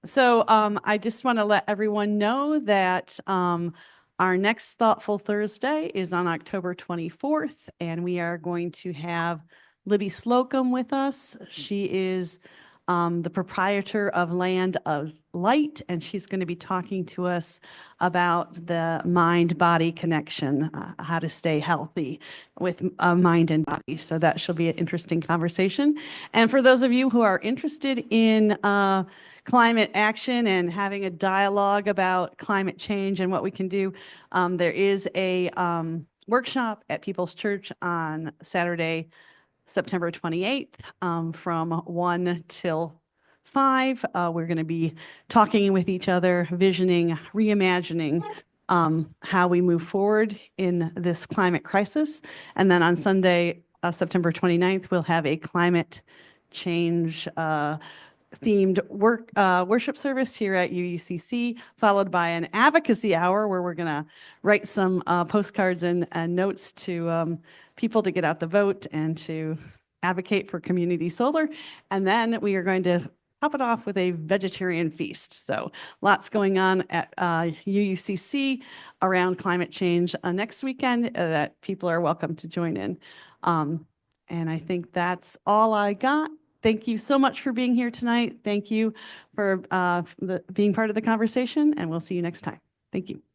So I just want to let everyone know that our next Thoughtful Thursday is on October 24th, and we are going to have Libby Slocum with us. She is the proprietor of Land of Light, and she's going to be talking to us about the mind-body connection, how to stay healthy with mind and body. So that should be an interesting conversation. And for those of you who are interested in climate action and having a dialogue about climate change and what we can do, there is a workshop at People's Church on Saturday, September 28th, from 1 till 5. We're going to be talking with each other, visioning, reimagining how we move forward in this climate crisis. And then on Sunday, September 29th, we'll have a climate change themed worship service here at UUCC, followed by an advocacy hour where we're going to write some postcards and notes to people to get out the vote and to advocate for community solar. And then we are going to top it off with a vegetarian feast. So lots going on at UUCC around climate change next weekend that people are welcome to join in. And I think that's all I got. Thank you so much for being here tonight. Thank you for being part of the conversation, and we'll see you next time. Thank you.